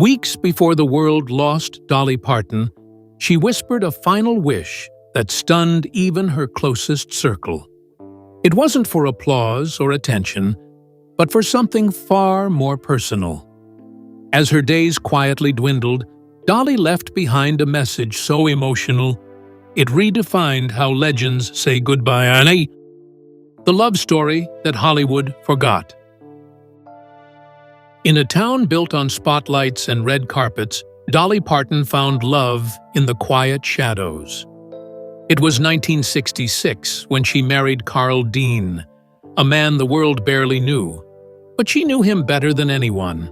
Weeks before the world lost Dolly Parton, she whispered a final wish that stunned even her closest circle. It wasn't for applause or attention, but for something far more personal. As her days quietly dwindled, Dolly left behind a message so emotional, it redefined how legends say goodbye, Annie. The love story that Hollywood forgot. In a town built on spotlights and red carpets, Dolly Parton found love in the quiet shadows. It was 1966 when she married Carl Dean, a man the world barely knew, but she knew him better than anyone.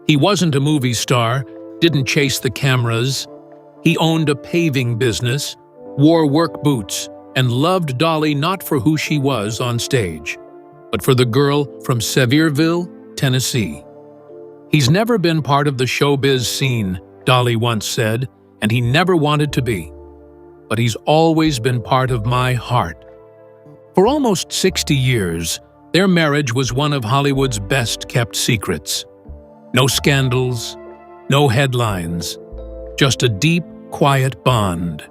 He wasn't a movie star, didn't chase the cameras. He owned a paving business, wore work boots, and loved Dolly not for who she was on stage, but for the girl from Sevierville, Tennessee. He's never been part of the showbiz scene, Dolly once said, and he never wanted to be. But he's always been part of my heart. For almost 60 years, their marriage was one of Hollywood's best-kept secrets. No scandals, no headlines, just a deep, quiet bond.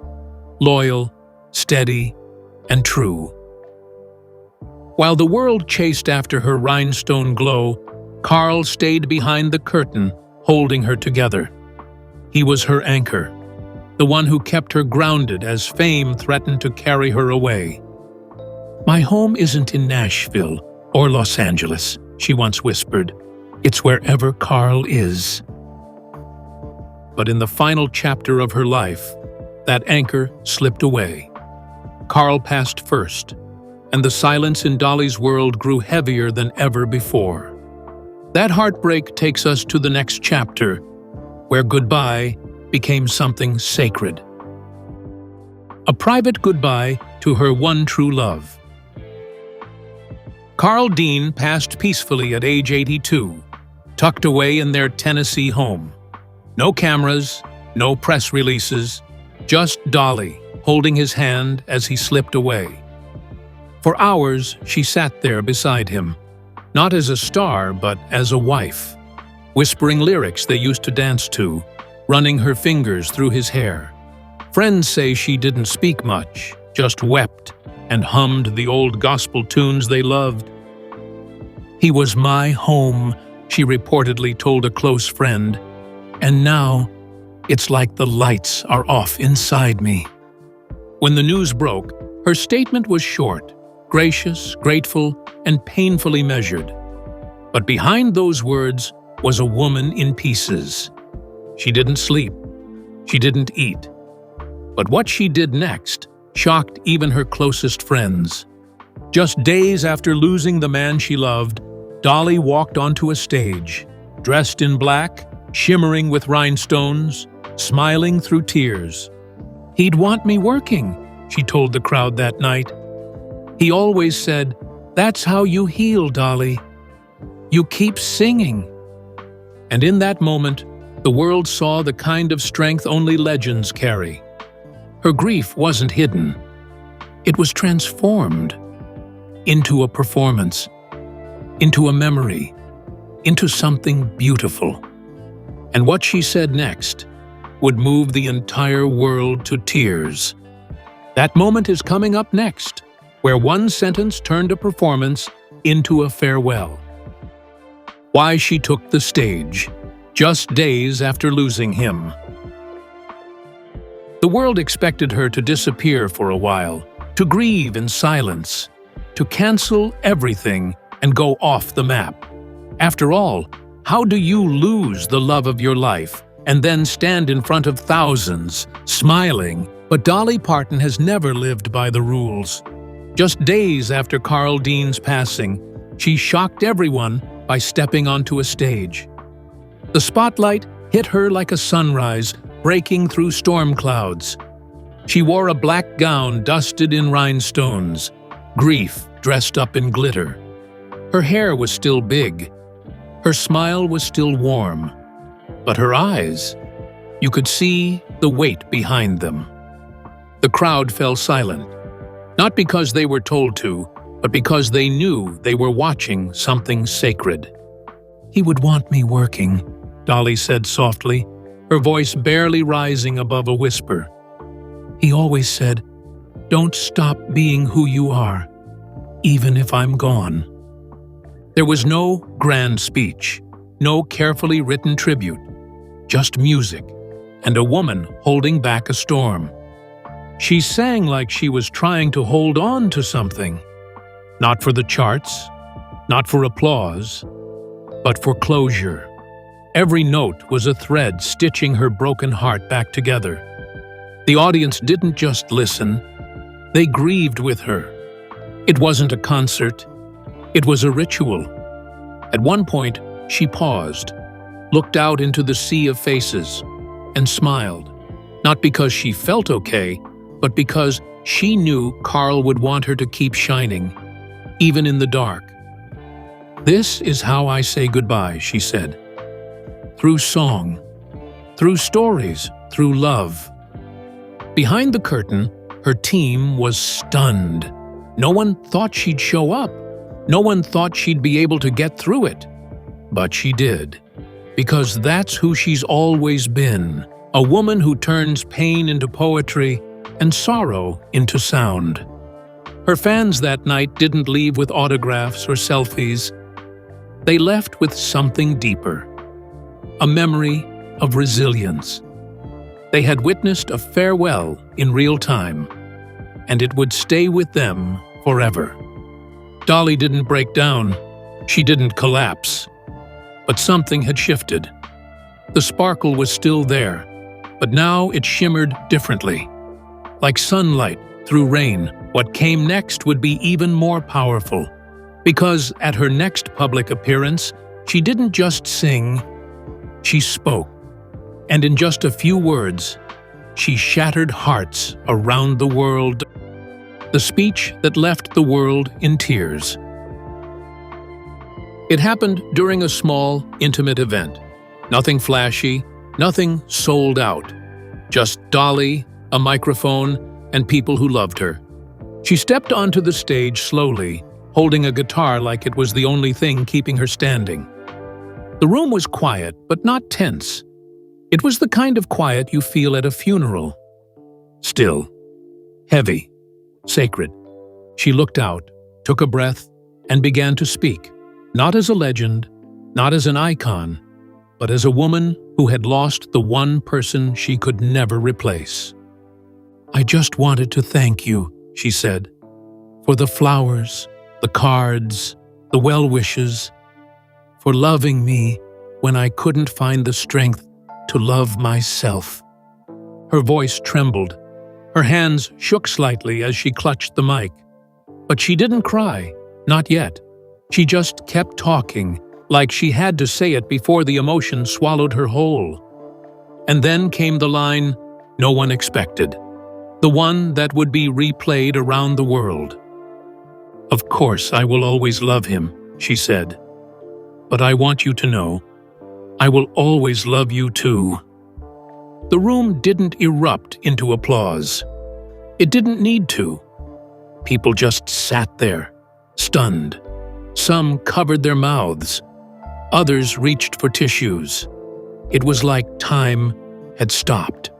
Loyal, steady, and true. While the world chased after her rhinestone glow, Carl stayed behind the curtain, holding her together. He was her anchor, the one who kept her grounded as fame threatened to carry her away. "My home isn't in Nashville or Los Angeles," she once whispered. "It's wherever Carl is." But in the final chapter of her life, that anchor slipped away. Carl passed first, and the silence in Dolly's world grew heavier than ever before. That heartbreak takes us to the next chapter, where goodbye became something sacred. A private goodbye to her one true love. Carl Dean passed peacefully at age 82, tucked away in their Tennessee home. No cameras, no press releases, just Dolly holding his hand as he slipped away. For hours, she sat there beside him, not as a star, but as a wife, whispering lyrics they used to dance to, running her fingers through his hair. Friends say she didn't speak much, just wept and hummed the old gospel tunes they loved. "He was my home," she reportedly told a close friend, "and now it's like the lights are off inside me." When the news broke, her statement was short, gracious, grateful, and painfully measured. But behind those words was a woman in pieces. She didn't sleep. She didn't eat. But what she did next shocked even her closest friends. Just days after losing the man she loved, Dolly walked onto a stage, dressed in black, shimmering with rhinestones, smiling through tears. "He'd want me working," she told the crowd that night. "He always said, 'That's how you heal, Dolly. You keep singing.'" And in that moment, the world saw the kind of strength only legends carry. Her grief wasn't hidden. It was transformed into a performance, into a memory, into something beautiful. And what she said next would move the entire world to tears. That moment is coming up next, where one sentence turned a performance into a farewell. Why she took the stage, just days after losing him. The world expected her to disappear for a while, to grieve in silence, to cancel everything and go off the map. After all, how do you lose the love of your life and then stand in front of thousands, smiling? But Dolly Parton has never lived by the rules. Just days after Carl Dean's passing, she shocked everyone by stepping onto a stage. The spotlight hit her like a sunrise, breaking through storm clouds. She wore a black gown dusted in rhinestones, grief dressed up in glitter. Her hair was still big. Her smile was still warm. But her eyes, you could see the weight behind them. The crowd fell silent, not because they were told to, but because they knew they were watching something sacred. "He would want me working," Dolly said softly, her voice barely rising above a whisper. "He always said, 'Don't stop being who you are, even if I'm gone.'" There was no grand speech, no carefully written tribute, just music and a woman holding back a storm. She sang like she was trying to hold on to something, not for the charts, not for applause, but for closure. Every note was a thread stitching her broken heart back together. The audience didn't just listen, they grieved with her. It wasn't a concert, it was a ritual. At one point, she paused, looked out into the sea of faces, and smiled, not because she felt okay, but because she knew Carl would want her to keep shining, even in the dark. "This is how I say goodbye," she said. "Through song, through stories, through love." Behind the curtain, her team was stunned. No one thought she'd show up. No one thought she'd be able to get through it. But she did. Because that's who she's always been. A woman who turns pain into poetry and sorrow into sound. Her fans that night didn't leave with autographs or selfies. They left with something deeper. A memory of resilience. They had witnessed a farewell in real time, and it would stay with them forever. Dolly didn't break down. She didn't collapse. But something had shifted. The sparkle was still there, but now it shimmered differently. Like sunlight through rain, what came next would be even more powerful. Because at her next public appearance, she didn't just sing, she spoke. And in just a few words, she shattered hearts around the world. The speech that left the world in tears. It happened during a small, intimate event. Nothing flashy, nothing sold out. Just Dolly, a microphone, and people who loved her. She stepped onto the stage slowly, holding a guitar like it was the only thing keeping her standing. The room was quiet, but not tense. It was the kind of quiet you feel at a funeral. Still, heavy, sacred. She looked out, took a breath, and began to speak. Not as a legend, not as an icon, but as a woman who had lost the one person she could never replace. "I just wanted to thank you," she said, "for the flowers, the cards, the well wishes, for loving me when I couldn't find the strength to love myself." Her voice trembled. Her hands shook slightly as she clutched the mic. But she didn't cry, not yet. She just kept talking, like she had to say it before the emotion swallowed her whole. And then came the line no one expected. The one that would be replayed around the world. "Of course I will always love him," she said. "But I want you to know, I will always love you too." The room didn't erupt into applause. It didn't need to. People just sat there, stunned. Some covered their mouths. Others reached for tissues. It was like time had stopped.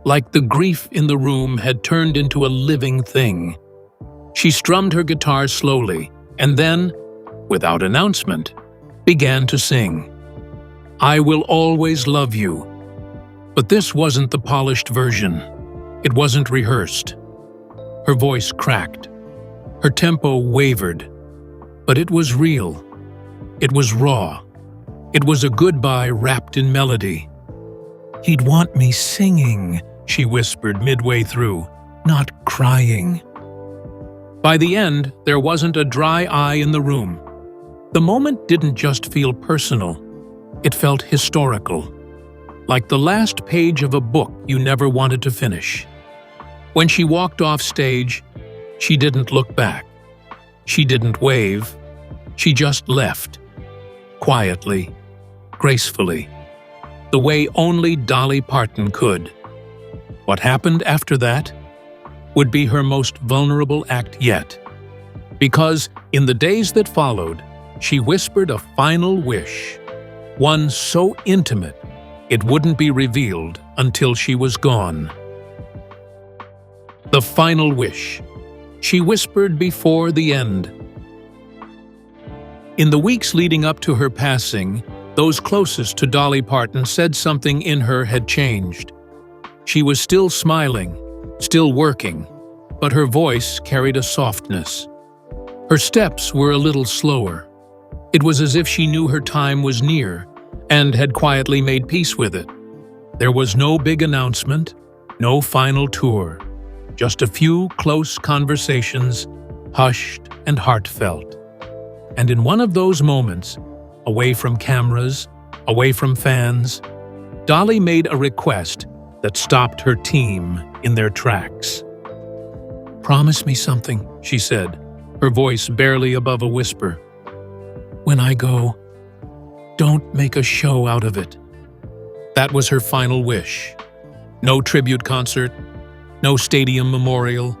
Like the grief in the room had turned into a living thing. She strummed her guitar slowly, and then, without announcement, began to sing. "I will always love you." But this wasn't the polished version. It wasn't rehearsed. Her voice cracked. Her tempo wavered. But it was real. It was raw. It was a goodbye wrapped in melody. "He'd want me singing," she whispered midway through, "not crying." By the end, there wasn't a dry eye in the room. The moment didn't just feel personal. It felt historical. Like the last page of a book you never wanted to finish. When she walked off stage, she didn't look back. She didn't wave. She just left. Quietly, gracefully. The way only Dolly Parton could. What happened after that would be her most vulnerable act yet. Because in the days that followed, she whispered a final wish. one so intimate it wouldn't be revealed until she was gone. The final wish, she whispered before the end. In the weeks leading up to her passing, those closest to Dolly Parton said something in her had changed. She was still smiling, still working, but her voice carried a softness. Her steps were a little slower. It was as if she knew her time was near and had quietly made peace with it. There was no big announcement, no final tour, just a few close conversations, hushed and heartfelt. And in one of those moments, away from cameras, away from fans, Dolly made a request that stopped her team in their tracks. "Promise me something," she said, her voice barely above a whisper. "When I go, don't make a show out of it." That was her final wish. No tribute concert, no stadium memorial,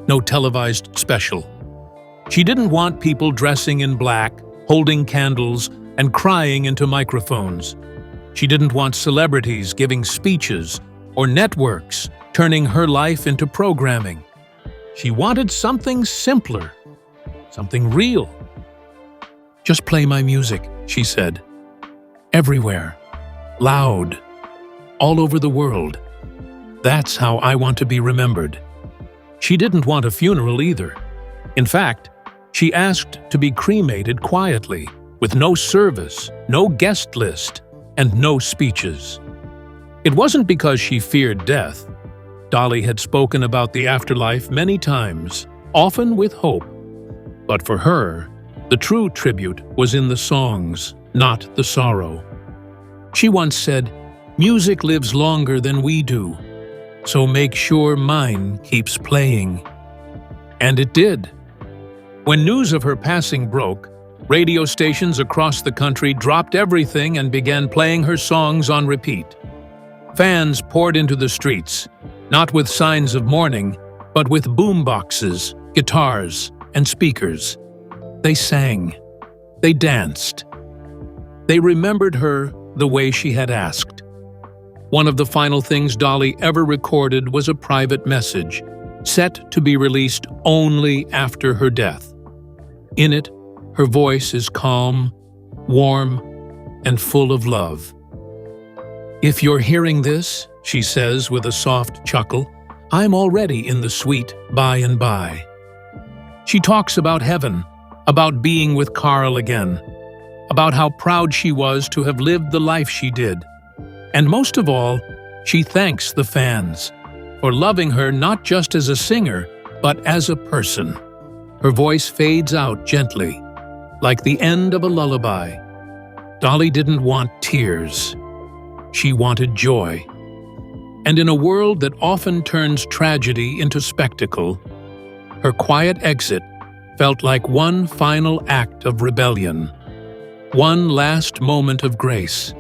no televised special. She didn't want people dressing in black, holding candles, and crying into microphones. She didn't want celebrities giving speeches or networks turning her life into programming. She wanted something simpler, something real. "Just play my music," she said. "Everywhere, loud, all over the world. That's how I want to be remembered." She didn't want a funeral either. In fact, she asked to be cremated quietly, with no service, no guest list, and no speeches. It wasn't because she feared death. Dolly had spoken about the afterlife many times, often with hope. But for her, the true tribute was in the songs, not the sorrow. She once said, "Music lives longer than we do, so make sure mine keeps playing." And it did. When news of her passing broke, radio stations across the country dropped everything and began playing her songs on repeat. Fans poured into the streets, not with signs of mourning, but with boomboxes, guitars, and speakers. They sang. They danced. They remembered her the way she had asked. One of the final things Dolly ever recorded was a private message, set to be released only after her death. In it, her voice is calm, warm, and full of love. "If you're hearing this," she says with a soft chuckle, "I'm already in the sweet by and by." She talks about heaven, about being with Carl again, about how proud she was to have lived the life she did. And most of all, she thanks the fans for loving her not just as a singer, but as a person. Her voice fades out gently, like the end of a lullaby. Dolly didn't want tears. She wanted joy. And in a world that often turns tragedy into spectacle, her quiet exit felt like one final act of rebellion, one last moment of grace.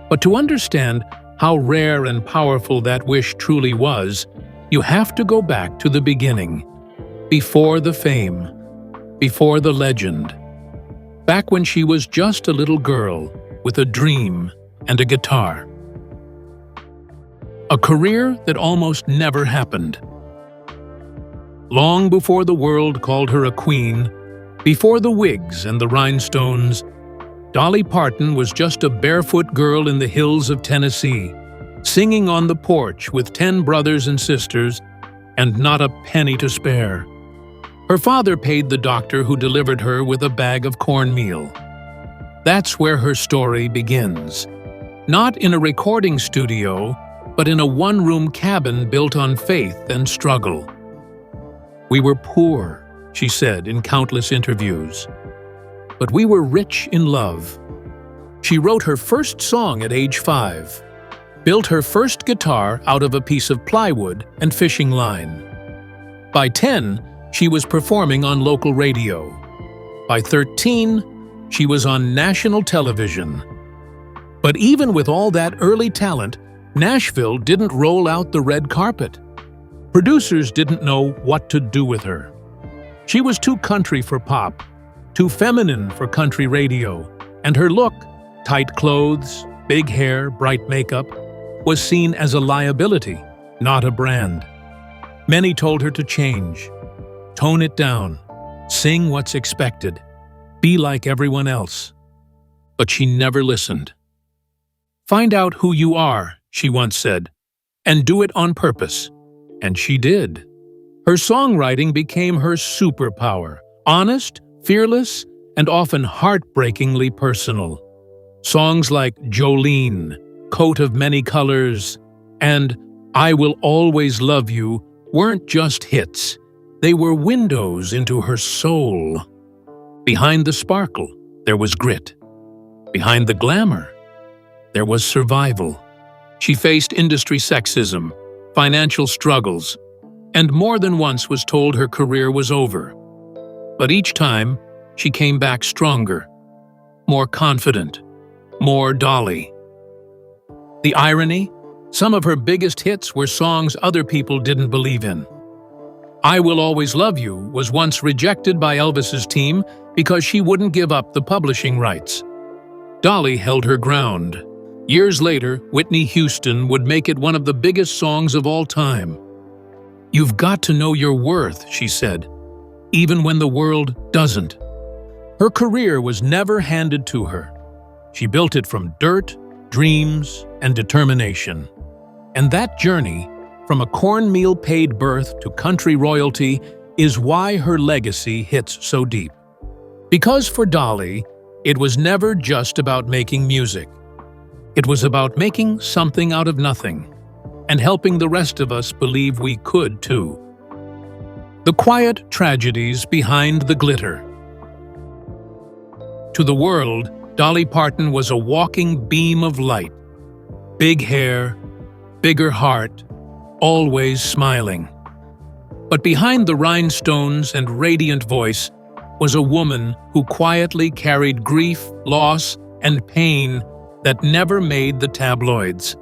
But to understand how rare and powerful that wish truly was, you have to go back to the beginning, before the fame, before the legend, back when she was just a little girl with a dream and a guitar. A career that almost never happened. Long before the world called her a queen, before the wigs and the rhinestones, Dolly Parton was just a barefoot girl in the hills of Tennessee, singing on the porch with 10 brothers and sisters, and not a penny to spare. Her father paid the doctor who delivered her with a bag of cornmeal. That's where her story begins. Not in a recording studio, but in a one-room cabin built on faith and struggle. "We were poor," she said in countless interviews, "but we were rich in love." She wrote her first song at age 5, built her first guitar out of a piece of plywood and fishing line. By 10, she was performing on local radio. By 13, she was on national television. But even with all that early talent, Nashville didn't roll out the red carpet. Producers didn't know what to do with her. She was too country for pop, too feminine for country radio, and her look, Tight clothes, big hair, bright makeup was seen as a liability, not a brand. Many told her to change, tone it down, sing what's expected, be like everyone else. But she never listened. "Find out who you are," she once said, "and do it on purpose." And she did. Her songwriting became her superpower, honest, fearless, and often heartbreakingly personal. Songs like Jolene, Coat of Many Colors, and I Will Always Love You weren't just hits. They were windows into her soul. Behind the sparkle, there was grit. Behind the glamour, there was survival. She faced industry sexism, financial struggles, and more than once was told her career was over. But each time, she came back stronger, more confident, more Dolly. The irony? Some of her biggest hits were songs other people didn't believe in. I Will Always Love You was once rejected by Elvis's team because she wouldn't give up the publishing rights. Dolly held her ground. Years later, Whitney Houston would make it one of the biggest songs of all time. "You've got to know your worth," she said, "even when the world doesn't." Her career was never handed to her. She built it from dirt, dreams, and determination. And that journey, from a cornmeal-paid birth to country royalty, is why her legacy hits so deep. Because for Dolly, it was never just about making music. It was about making something out of nothing, and helping the rest of us believe we could too. The quiet tragedies behind the glitter. To the world, Dolly Parton was a walking beam of light. Big hair, bigger heart, always smiling. But behind the rhinestones and radiant voice was a woman who quietly carried grief, loss, and pain that never made the tabloids.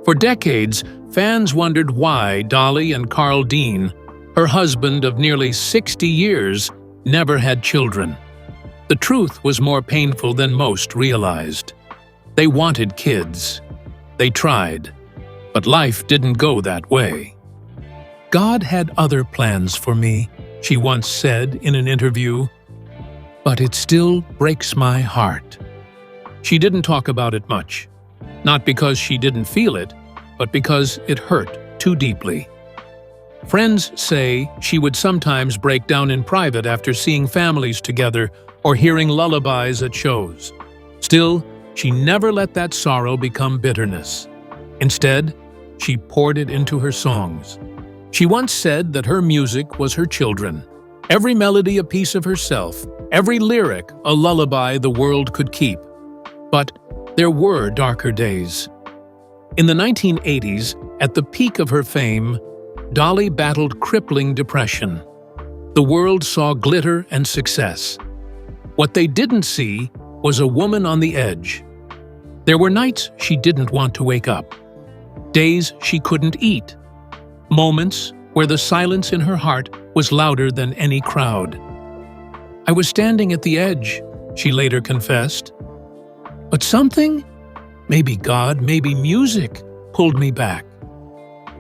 For decades, fans wondered why Dolly and Carl Dean, her husband of nearly 60 years, never had children. The truth was more painful than most realized. They wanted kids. They tried. But life didn't go that way. "God had other plans for me," she once said in an interview, "but it still breaks my heart." She didn't talk about it much, not because she didn't feel it, but because it hurt too deeply. Friends say she would sometimes break down in private after seeing families together or hearing lullabies at shows. Still, she never let that sorrow become bitterness. Instead, she poured it into her songs. She once said that her music was her children. Every melody a piece of herself, every lyric a lullaby the world could keep. But there were darker days. In the 1980s, at the peak of her fame, Dolly battled crippling depression. The world saw glitter and success. What they didn't see was a woman on the edge. There were nights she didn't want to wake up, days she couldn't eat, moments where the silence in her heart was louder than any crowd. "I was standing at the edge," she later confessed. "But something, maybe God, maybe music, pulled me back."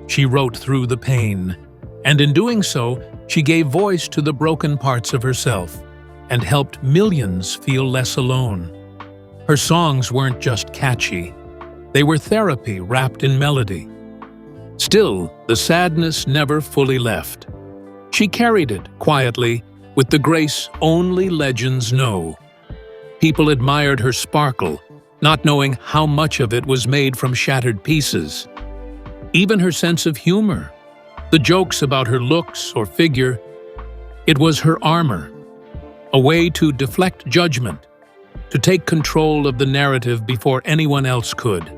She wrote through the pain, and in doing so, she gave voice to the broken parts of herself and helped millions feel less alone. Her songs weren't just catchy. They were therapy wrapped in melody. Still, the sadness never fully left. She carried it quietly, with the grace only legends know. People admired her sparkle, not knowing how much of it was made from shattered pieces. Even her sense of humor, the jokes about her looks or figure, it was her armor, a way to deflect judgment, to take control of the narrative before anyone else could.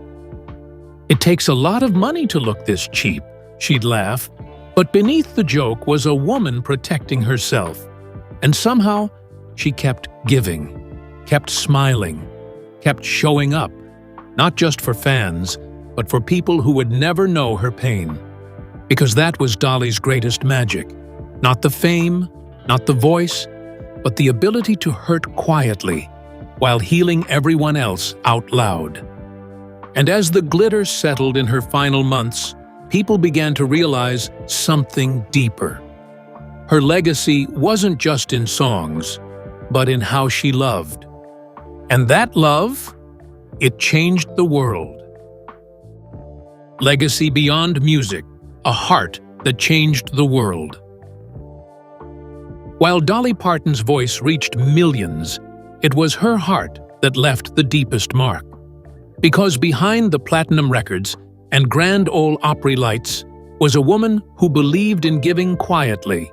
"It takes a lot of money to look this cheap," she'd laugh, but beneath the joke was a woman protecting herself. And somehow, she kept giving, kept smiling, kept showing up, not just for fans, but for people who would never know her pain. Because that was Dolly's greatest magic. Not the fame, not the voice, but the ability to hurt quietly, while healing everyone else out loud. And as the glitter settled in her final months, people began to realize something deeper. Her legacy wasn't just in songs, but in how she loved. And that love, it changed the world. Legacy beyond music, a heart that changed the world. While Dolly Parton's voice reached millions, it was her heart that left the deepest mark. Because behind the platinum records and Grand Ole Opry lights was a woman who believed in giving quietly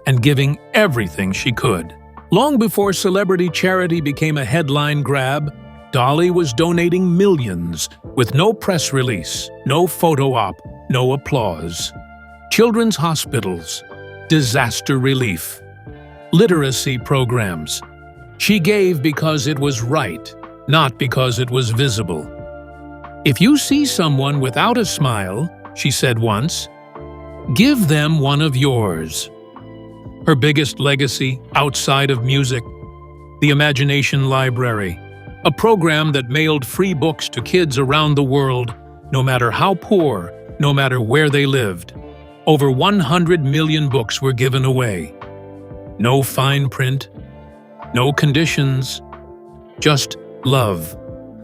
and giving everything she could. Long before celebrity charity became a headline grab, Dolly was donating millions with no press release, no photo op, no applause. Children's hospitals, disaster relief, literacy programs. She gave because it was right, not because it was visible. "If you see someone without a smile," she said once, "give them one of yours." Her biggest legacy outside of music, the Imagination Library, a program that mailed free books to kids around the world, no matter how poor, no matter where they lived. Over 100 million books were given away. No fine print, no conditions, just love,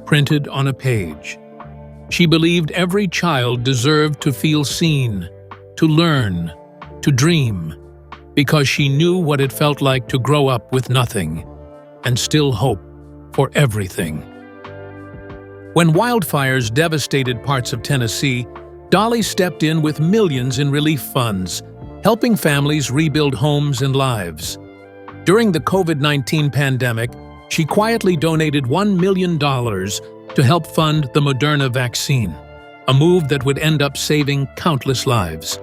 printed on a page. She believed every child deserved to feel seen, to learn, to dream, because she knew what it felt like to grow up with nothing and still hope for everything. When wildfires devastated parts of Tennessee, Dolly stepped in with millions in relief funds, helping families rebuild homes and lives. During the COVID-19 pandemic, she quietly donated $1 million to help fund the Moderna vaccine, a move that would end up saving countless lives.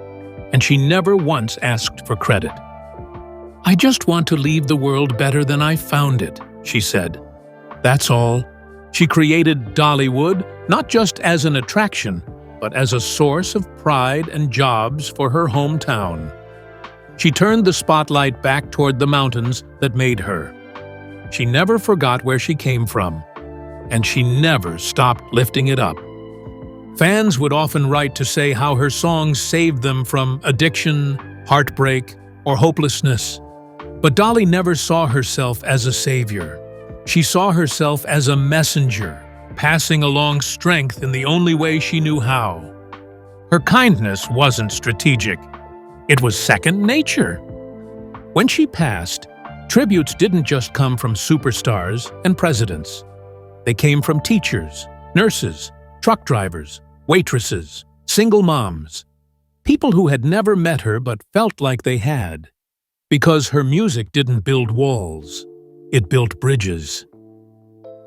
And she never once asked for credit. "I just want to leave the world better than I found it," she said. That's all. She created Dollywood not just as an attraction, but as a source of pride and jobs for her hometown. She turned the spotlight back toward the mountains that made her. She never forgot where she came from, and she never stopped lifting it up. Fans would often write to say how her songs saved them from addiction, heartbreak, or hopelessness. But Dolly never saw herself as a savior. She saw herself as a messenger, passing along strength in the only way she knew how. Her kindness wasn't strategic. It was second nature. When she passed, tributes didn't just come from superstars and presidents. They came from teachers, nurses, truck drivers, waitresses, single moms, people who had never met her but felt like they had. Because her music didn't build walls, it built bridges.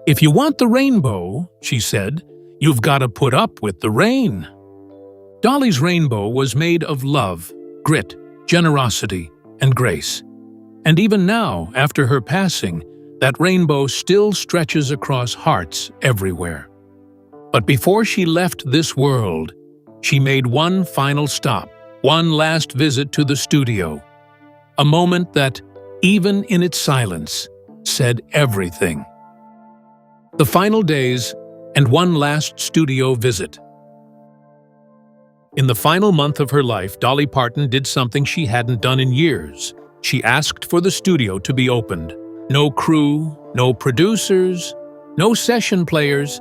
"If you want the rainbow," she said, "you've got to put up with the rain." Dolly's rainbow was made of love, grit, generosity, and grace. And even now, after her passing, that rainbow still stretches across hearts everywhere. But before she left this world, she made one final stop, one last visit to the studio. A moment that, even in its silence, said everything. The final days and one last studio visit. In the final month of her life, Dolly Parton did something she hadn't done in years. She asked for the studio to be opened. No crew, no producers, no session players,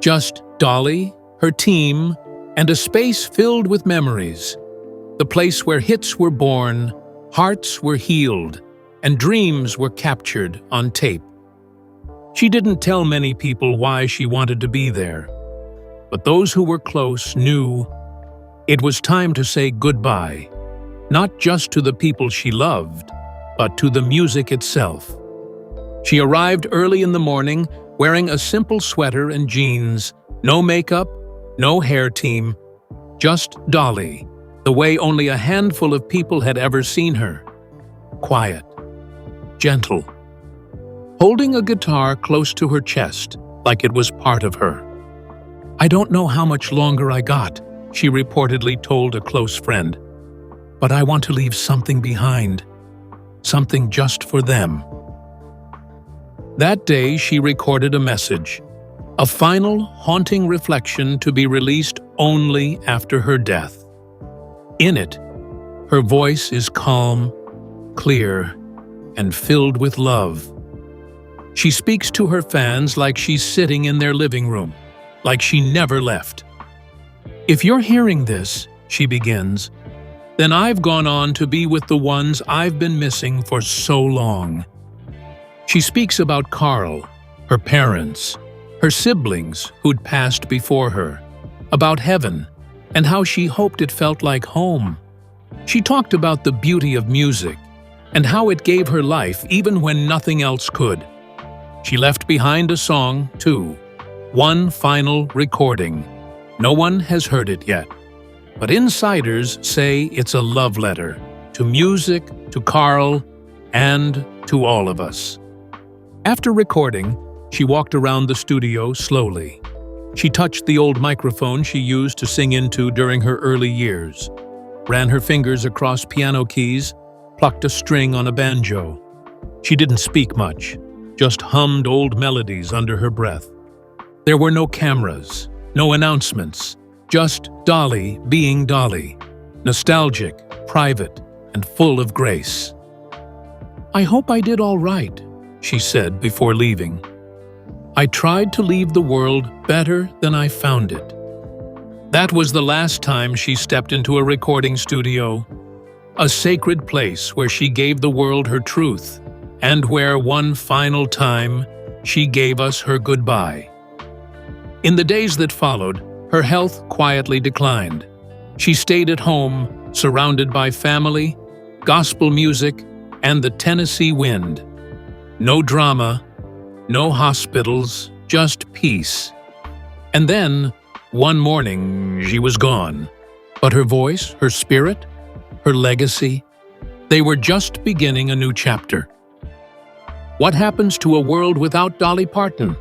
just Dolly, her team, and a space filled with memories. The place where hits were born, hearts were healed, and dreams were captured on tape. She didn't tell many people why she wanted to be there, but those who were close knew it was time to say goodbye, not just to the people she loved, but to the music itself. She arrived early in the morning, wearing a simple sweater and jeans, no makeup, no hair team, just Dolly, the way only a handful of people had ever seen her. Quiet, gentle, holding a guitar close to her chest, like it was part of her. "I don't know how much longer I got," she reportedly told a close friend, "but I want to leave something behind, something just for them." That day, she recorded a message, a final, haunting reflection to be released only after her death. In it, her voice is calm, clear, and filled with love. She speaks to her fans like she's sitting in their living room, like she never left. "If you're hearing this," she begins, "then I've gone on to be with the ones I've been missing for so long." She speaks about Carl, her parents, her siblings who'd passed before her, about heaven, and how she hoped it felt like home. She talked about the beauty of music and how it gave her life even when nothing else could. She left behind a song, too, one final recording. No one has heard it yet, but insiders say it's a love letter to music, to Carl, and to all of us. After recording, she walked around the studio slowly. She touched the old microphone she used to sing into during her early years, ran her fingers across piano keys, plucked a string on a banjo. She didn't speak much, just hummed old melodies under her breath. There were no cameras, no announcements, just Dolly being Dolly, nostalgic, private, and full of grace. "I hope I did all right," she said before leaving. "I tried to leave the world better than I found it." That was the last time she stepped into a recording studio, a sacred place where she gave the world her truth, and where one final time she gave us her goodbye. In the days that followed, her health quietly declined. She stayed at home, surrounded by family, gospel music, and the Tennessee wind. No drama, no hospitals, just peace. And then, one morning, she was gone. But her voice, her spirit, her legacy, they were just beginning a new chapter. What happens to a world without Dolly Parton?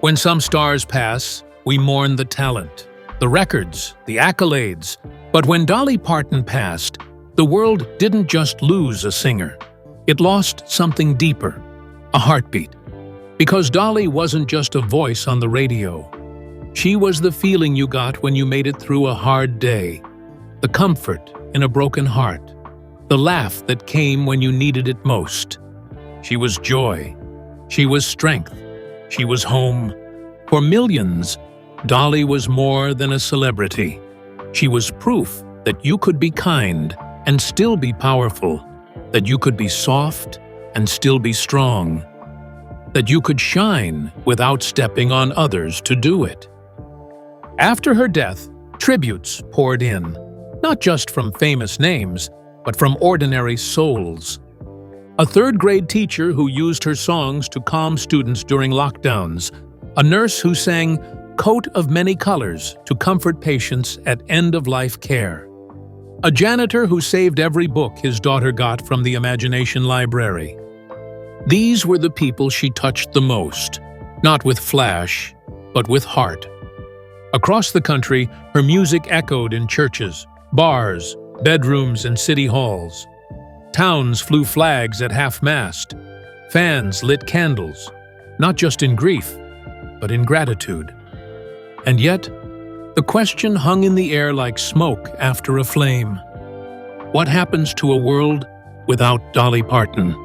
When some stars pass, we mourn the talent, the records, the accolades. But when Dolly Parton passed, the world didn't just lose a singer. It lost something deeper, a heartbeat. Because Dolly wasn't just a voice on the radio. She was the feeling you got when you made it through a hard day, the comfort in a broken heart, the laugh that came when you needed it most. She was joy. She was strength. She was home. For millions, Dolly was more than a celebrity. She was proof that you could be kind and still be powerful, that you could be soft and still be strong, that you could shine without stepping on others to do it. After her death, tributes poured in, not just from famous names, but from ordinary souls. A third-grade teacher who used her songs to calm students during lockdowns, a nurse who sang "Coat of Many Colors" to comfort patients at end-of-life care, a janitor who saved every book his daughter got from the Imagination Library. These were the people she touched the most, not with flash, but with heart. Across the country, her music echoed in churches, bars, bedrooms, and city halls. Towns flew flags at half-mast. Fans lit candles, not just in grief, but in gratitude. And yet, the question hung in the air like smoke after a flame. What happens to a world without Dolly Parton?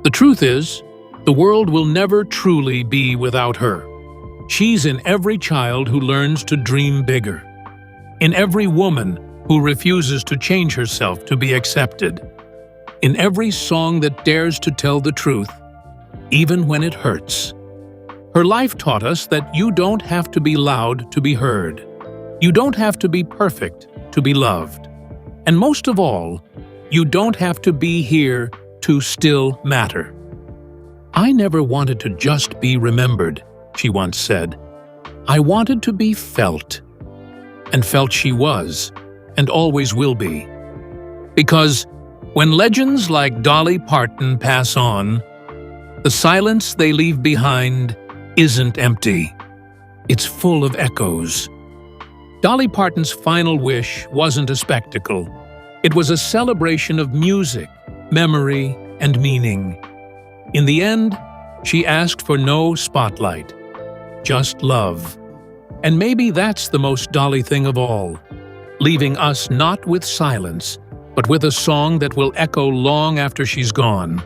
The truth is, the world will never truly be without her. She's in every child who learns to dream bigger, in every woman who refuses to change herself to be accepted, in every song that dares to tell the truth, even when it hurts. Her life taught us that you don't have to be loud to be heard. You don't have to be perfect to be loved. And most of all, you don't have to be here to still matter. "I never wanted to just be remembered," she once said. "I wanted to be felt." And felt she was, and always will be. Because when legends like Dolly Parton pass on, the silence they leave behind isn't empty. It's full of echoes. Dolly Parton's final wish wasn't a spectacle. It was a celebration of music, memory, and meaning. In the end, she asked for no spotlight, just love. And maybe that's the most Dolly thing of all, leaving us not with silence, but with a song that will echo long after she's gone.